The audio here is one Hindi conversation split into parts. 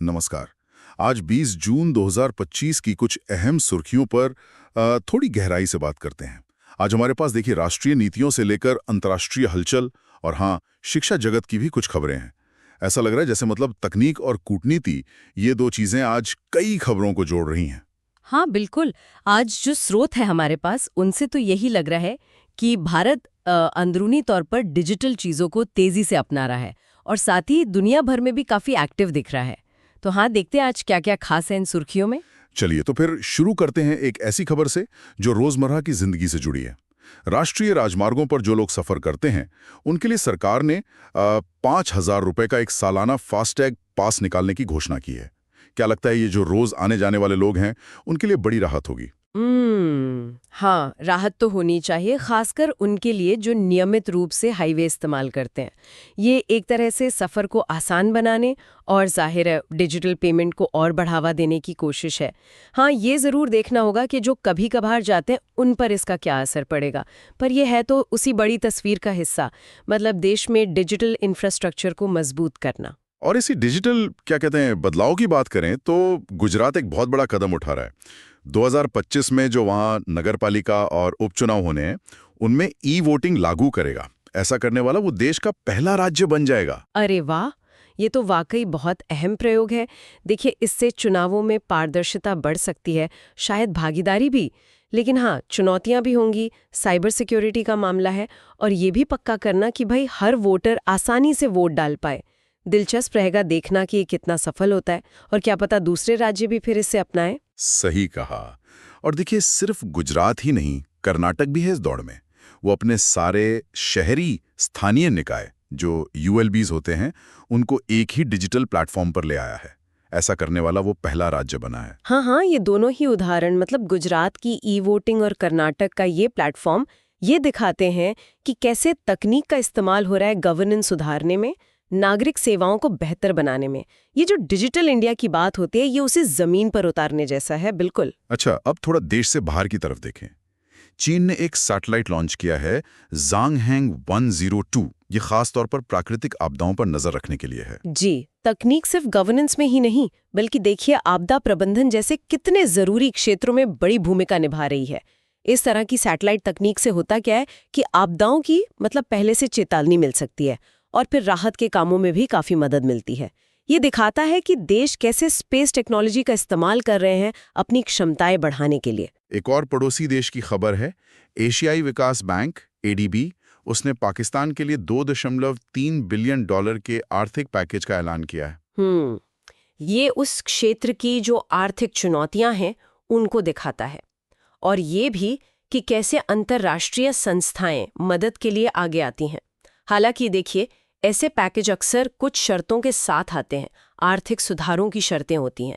नमस्कार। आज 20 जून 2025 की कुछ अहम सुर्खियों पर थोड़ी गहराई से बात करते हैं। आज हमारे पास देखिए राष्ट्रीय नीतियों से लेकर अंतर्राष्ट्रीय हलचल और हाँ, शिक्षा जगत की भी कुछ खबरें हैं। ऐसा लग रहा है जैसे मतलब तकनीक और कूटनीति, ये दो चीजें आज कई खबरों को जोड़ रही हैं। हाँ बिल्कुल। आज जो स्रोत है हमारे पास उनसे तो यही लग रहा है कि भारत अंदरूनी तौर पर डिजिटल चीज़ों को तेज़ी से अपना रहा है और साथ ही दुनिया भर में भी काफ़ी एक्टिव दिख रहा है। तो हाँ, देखते हैं आज क्या क्या खास है इन सुर्खियों में। चलिए तो फिर शुरू करते हैं एक ऐसी खबर से जो रोजमर्रा की जिंदगी से जुड़ी है। राष्ट्रीय राजमार्गों पर जो लोग सफर करते हैं उनके लिए सरकार ने 5,000 रुपए का एक सालाना फास्टैग पास निकालने की घोषणा की है। क्या लगता है ये जो रोज आने जाने वाले लोग हैं उनके लिए बड़ी राहत होगी? हाँ, राहत तो होनी चाहिए, खासकर उनके लिए जो नियमित रूप से हाईवे इस्तेमाल करते हैं। ये एक तरह से सफ़र को आसान बनाने और जाहिर है डिजिटल पेमेंट को और बढ़ावा देने की कोशिश है। हाँ, ये ज़रूर देखना होगा कि जो कभी कभार जाते हैं उन पर इसका क्या असर पड़ेगा। पर यह है तो उसी बड़ी तस्वीर का हिस्सा, मतलब देश में डिजिटल इंफ्रास्ट्रक्चर को मजबूत करना। और इसी डिजिटल क्या कहते हैं बदलाव की बात करें तो गुजरात एक बहुत बड़ा कदम उठा रहा है। 2025 में जो वहाँ नगरपालिका और उपचुनाव होने हैं उनमें ई वोटिंग लागू करेगा। ऐसा करने वाला वो देश का पहला राज्य बन जाएगा। अरे वाह! ये तो वाकई बहुत अहम प्रयोग है। देखिए, इससे चुनावों में पारदर्शिता बढ़ सकती है, शायद भागीदारी भी। लेकिन हाँ, चुनौतियां भी होंगी। साइबर सिक्योरिटी का मामला है और ये भी पक्का करना कि भाई हर वोटर आसानी से वोट डाल पाए। दिलचस्प रहेगा देखना कि ये कितना सफल होता है और क्या पता दूसरे राज्य भी फिर इसे अपनाएं। सही कहा। और देखिए सिर्फ गुजरात ही नहीं, कर्नाटक भी है इस दौड़ में। वो अपने सारे शहरी स्थानीय निकाय जो यूएलबीज होते हैं उनको एक ही डिजिटल प्लेटफॉर्म पर ले आया है। ऐसा करने वाला वो पहला राज्य बना है। हाँ हाँ, ये दोनों ही उदाहरण, मतलब गुजरात की ई वोटिंग और कर्नाटक का ये प्लेटफॉर्म, ये दिखाते हैं कि कैसे तकनीक का इस्तेमाल हो रहा है गवर्नेंस सुधारने में, नागरिक सेवाओं को बेहतर बनाने में। ये जो डिजिटल इंडिया की बात होती है ये उसे जमीन पर उतारने जैसा है। बिल्कुल। अच्छा, अब थोड़ा देश से बाहर की तरफ देखें। चीन ने एक सैटेलाइट लॉन्च किया है, ज़ांगहेंग 102। ये खास तौर पर प्राकृतिक आपदाओं पर नजर रखने के लिए है। जी, तकनीक सिर्फ गवर्नेंस में ही नहीं बल्कि देखिए आपदा प्रबंधन जैसे कितने जरूरी क्षेत्रों में बड़ी भूमिका निभा रही है। इस तरह की सैटेलाइट तकनीक से होता क्या है कि आपदाओं की मतलब पहले से चेतावनी मिल सकती है और फिर राहत के कामों में भी काफी मदद मिलती है। ये दिखाता है कि देश कैसे स्पेस टेक्नोलॉजी का इस्तेमाल कर रहे हैं अपनी क्षमताएं बढ़ाने के लिए। एक और पड़ोसी देश की खबर है। एशियाई विकास बैंक एडीबी, उसने पाकिस्तान के लिए $2.3 बिलियन के आर्थिक पैकेज का ऐलान किया है। ये उस क्षेत्र की जो आर्थिक चुनौतियां हैं उनको दिखाता है और ये भी कि कैसे अंतर्राष्ट्रीय संस्थाएं मदद के लिए आगे आती हैं। हालांकि देखिए, ऐसे पैकेज अक्सर कुछ शर्तों के साथ आते हैं, आर्थिक सुधारों की शर्तें होती हैं।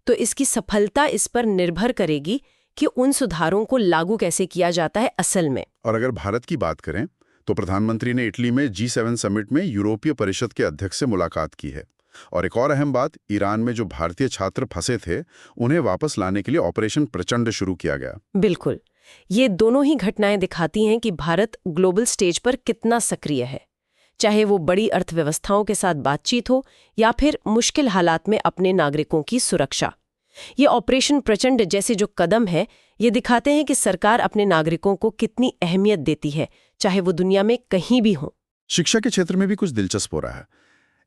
तो इसकी सफलता इस पर निर्भर करेगी कि उन सुधारों को लागू कैसे किया जाता है असल में। और अगर भारत की बात करें तो प्रधानमंत्री ने इटली में G7 समिट में यूरोपीय परिषद के अध्यक्ष से मुलाकात की है। और एक और अहम बात, ईरान में जो भारतीय छात्र फंसे थे उन्हें वापस लाने के लिए ऑपरेशन प्रचंड शुरू किया गया। बिल्कुल, ये दोनों ही घटनाएं दिखाती हैं कि भारत ग्लोबल स्टेज पर कितना सक्रिय है, चाहे वो बड़ी अर्थव्यवस्थाओं के साथ बातचीत हो या फिर मुश्किल हालात में अपने नागरिकों की सुरक्षा। ये ऑपरेशन प्रचंड जैसे जो कदम है ये दिखाते हैं कि सरकार अपने नागरिकों को कितनी अहमियत देती है, चाहे वो दुनिया में कहीं भी हो। शिक्षा के क्षेत्र में भी कुछ दिलचस्प हो रहा है।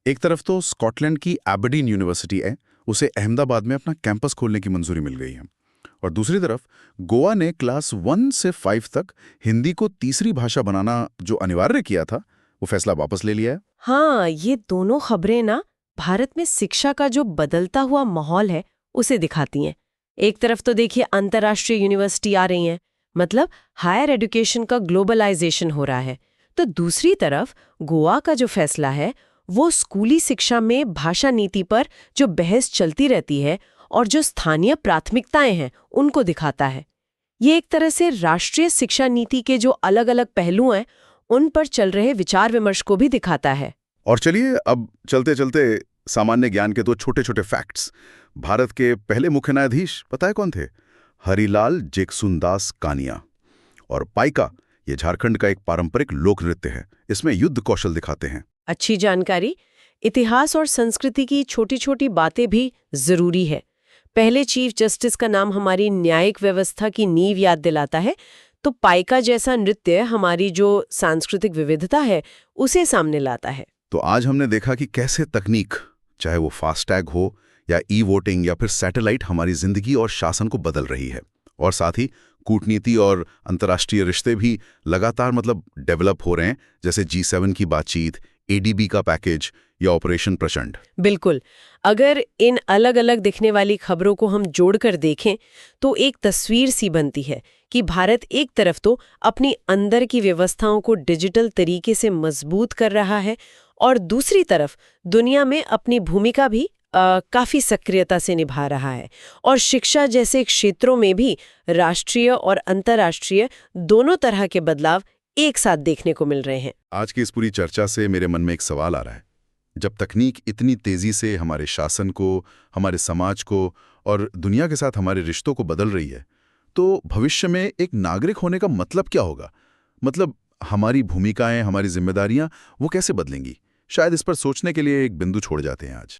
एक तरफ तो स्कॉटलैंड की एबरडीन यूनिवर्सिटी है, उसे अहमदाबाद में अपना कैंपस खोलने की मंजूरी मिल गई है। और दूसरी तरफ गोवा ने क्लास 1 से 5 तक हिंदी को तीसरी भाषा बनाना जो अनिवार्य किया था वो फैसला वापस ले लिया है। हाँ, ये दोनों खबरें ना भारत में शिक्षा का जो बदलता हुआ माहौल है उसे दिखाती हैं। एक तरफ तो देखिए अंतर्राष्ट्रीय यूनिवर्सिटी आ रही हैं, मतलब हायर एजुकेशन का ग्लोबलाइजेशन हो रहा है। तो दूसरी तरफ गोवा का जो फैसला है वो स्कूली शिक्षा में भाषा नीति पर जो बहस चलती रहती है और जो स्थानीय प्राथमिकताएं हैं उनको दिखाता है। ये एक तरह से राष्ट्रीय शिक्षा नीति के जो अलग अलग पहलू हैं उन पर चल रहे विचार विमर्श को भी दिखाता है। और चलिए अब चलते चलते सामान्य ज्ञान के दो छोटे छोटे फैक्ट्स। भारत के पहले मुख्य न्यायाधीश पता है कौन थे? हरिलाल जेकसुनदास कानिया। और पाइका, ये झारखंड का एक पारंपरिक लोक नृत्य है। इसमें युद्ध कौशल दिखाते हैं। अच्छी जानकारी। इतिहास और संस्कृति की छोटी छोटी बातें भी जरूरी है। पहले चीफ जस्टिस का नाम हमारी न्यायिक व्यवस्था की नींव याद दिलाता है, तो पाइका जैसा नृत्य हमारी जो सांस्कृतिक विविधता है उसे सामने लाता है। तो आज हमने देखा कि कैसे तकनीक, चाहे वो फास्टैग हो या ई वोटिंग या फिर सैटेलाइट, हमारी जिंदगी और शासन को बदल रही है। और साथ ही कूटनीति और अंतर्राष्ट्रीय रिश्ते भी लगातार डेवलप हो रहे हैं, जैसे G7 की बातचीत, ADB का पैकेज या ऑपरेशन प्रचंड। बिल्कुल। अगर इन अलग अलग दिखने वाली खबरों को हम जोड़कर देखें तो एक तस्वीर सी बनती है कि भारत एक तरफ तो अपनी अंदर की व्यवस्थाओं को डिजिटल तरीके से मजबूत कर रहा है और दूसरी तरफ दुनिया में अपनी भूमिका भी काफी सक्रियता से निभा रहा है। और शिक्षा जैसे क्षेत्रों में भी राष्ट्रीय और अंतर्राष्ट्रीय दोनों तरह के बदलाव एक साथ देखने को मिल रहे हैं। आज की इस पूरी चर्चा से मेरे मन में एक सवाल आ रहा है। जब तकनीक इतनी तेजी से हमारे शासन को, हमारे समाज को और दुनिया के साथ हमारे रिश्तों को बदल रही है, तो भविष्य में एक नागरिक होने का मतलब क्या होगा? हमारी भूमिकाएं, हमारी जिम्मेदारियां वो कैसे बदलेंगी? शायद इस पर सोचने के लिए एक बिंदु छोड़ जाते हैं आज।